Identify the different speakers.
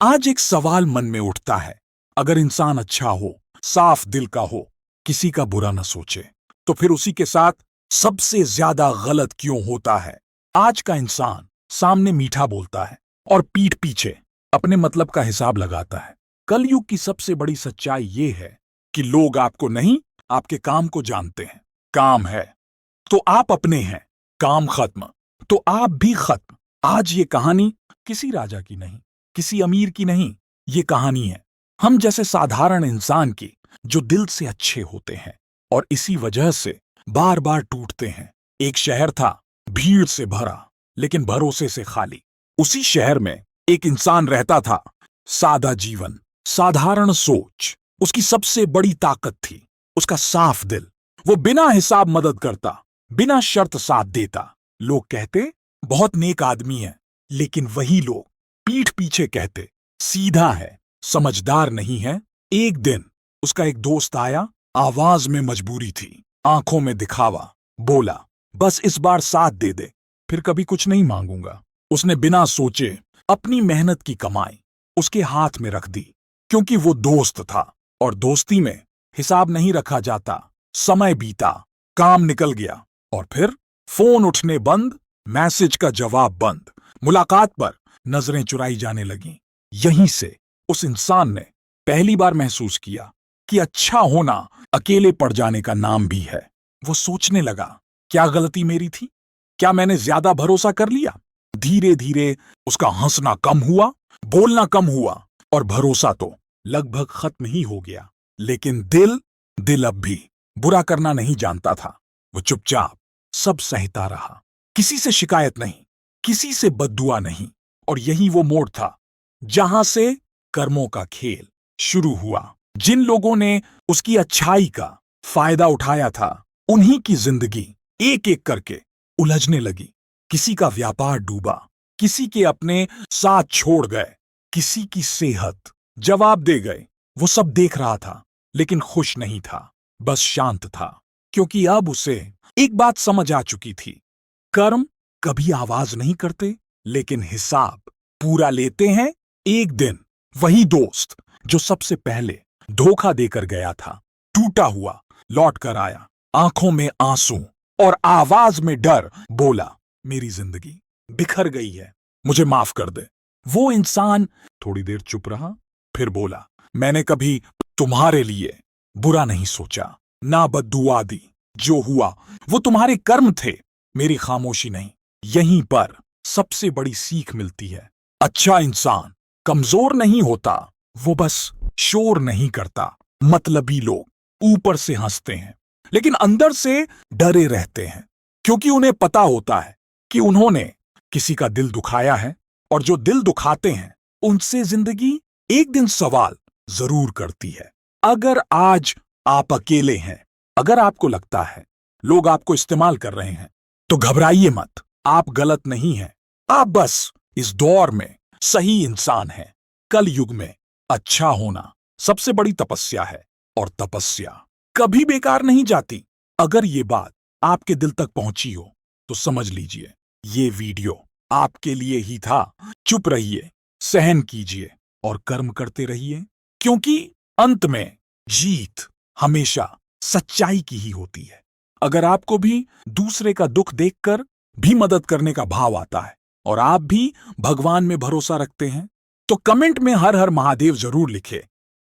Speaker 1: आज एक सवाल मन में उठता है, अगर इंसान अच्छा हो, साफ दिल का हो, किसी का बुरा न सोचे, तो फिर उसी के साथ सबसे ज्यादा गलत क्यों होता है? आज का इंसान सामने मीठा बोलता है और पीठ पीछे अपने मतलब का हिसाब लगाता है। कलयुग की सबसे बड़ी सच्चाई ये है कि लोग आपको नहीं, आपके काम को जानते हैं। काम है तो आप अपने हैं, काम खत्म तो आप भी खत्म। आज ये कहानी किसी राजा की नहीं, किसी अमीर की नहीं, ये कहानी है हम जैसे साधारण इंसान की, जो दिल से अच्छे होते हैं और इसी वजह से बार बार टूटते हैं। एक शहर था, भीड़ से भरा लेकिन भरोसे से खाली। उसी शहर में एक इंसान रहता था, सादा जीवन, साधारण सोच। उसकी सबसे बड़ी ताकत थी उसका साफ दिल। वो बिना हिसाब मदद करता, बिना शर्त साथ देता। लोग कहते बहुत नेक आदमी है, लेकिन वही लोग पीठ पीछे कहते सीधा है, समझदार नहीं है। एक दिन उसका एक दोस्त आया, आवाज में मजबूरी थी, आंखों में दिखावा। बोला, बस इस बार साथ दे दे, फिर कभी कुछ नहीं मांगूंगा। उसने बिना सोचे अपनी मेहनत की कमाई उसके हाथ में रख दी, क्योंकि वो दोस्त था और दोस्ती में हिसाब नहीं रखा जाता। समय बीता, काम निकल गया और फिर फोन उठने बंद, मैसेज का जवाब बंद, मुलाकात पर नजरें चुराई जाने लगीं। यहीं से उस इंसान ने पहली बार महसूस किया कि अच्छा होना अकेले पड़ जाने का नाम भी है। वो सोचने लगा, क्या गलती मेरी थी? क्या मैंने ज्यादा भरोसा कर लिया? धीरे धीरे उसका हंसना कम हुआ, बोलना कम हुआ और भरोसा तो लगभग खत्म ही हो गया। लेकिन दिल दिल अब भी बुरा करना नहीं जानता था। वो चुपचाप सब सहता रहा, किसी से शिकायत नहीं, किसी से बद्दुआ नहीं। और यही वो मोड़ था जहां से कर्मों का खेल शुरू हुआ। जिन लोगों ने उसकी अच्छाई का फायदा उठाया था, उन्हीं की जिंदगी एक एक करके उलझने लगी। किसी का व्यापार डूबा, किसी के अपने साथ छोड़ गए, किसी की सेहत जवाब दे गए। वो सब देख रहा था, लेकिन खुश नहीं था, बस शांत था, क्योंकि अब उसे एक बात समझ आ चुकी थी, कर्म कभी आवाज नहीं करते, लेकिन हिसाब पूरा लेते हैं। एक दिन वही दोस्त जो सबसे पहले धोखा देकर गया था, टूटा हुआ लौट कर आया, आंखों में आंसू और आवाज में डर। बोला, मेरी जिंदगी बिखर गई है, मुझे माफ कर दे। वो इंसान थोड़ी देर चुप रहा, फिर बोला, मैंने कभी तुम्हारे लिए बुरा नहीं सोचा, ना बद्दुआ दी। जो हुआ वो तुम्हारे कर्म थे, मेरी खामोशी नहीं। यहीं पर सबसे बड़ी सीख मिलती है। अच्छा इंसान कमजोर नहीं होता, वो बस शोर नहीं करता। मतलबी लोग ऊपर से हंसते हैं, लेकिन अंदर से डरे रहते हैं, क्योंकि उन्हें पता होता है कि उन्होंने किसी का दिल दुखाया है, और जो दिल दुखाते हैं उनसे जिंदगी एक दिन सवाल जरूर करती है। अगर आज आप अकेले हैं, अगर आपको लगता है लोग आपको इस्तेमाल कर रहे हैं, तो घबराइए मत। आप गलत नहीं हैं, आप बस इस दौर में सही इंसान हैं। कल युग में अच्छा होना सबसे बड़ी तपस्या है, और तपस्या कभी बेकार नहीं जाती। अगर ये बात आपके दिल तक पहुंची हो, तो समझ लीजिए ये वीडियो आपके लिए ही था। चुप रहिए, सहन कीजिए और कर्म करते रहिए, क्योंकि अंत में जीत हमेशा सच्चाई की ही होती है। अगर आपको भी दूसरे का दुख देखकर भी मदद करने का भाव आता है, और आप भी भगवान में भरोसा रखते हैं, तो कमेंट में हर हर महादेव जरूर लिखे।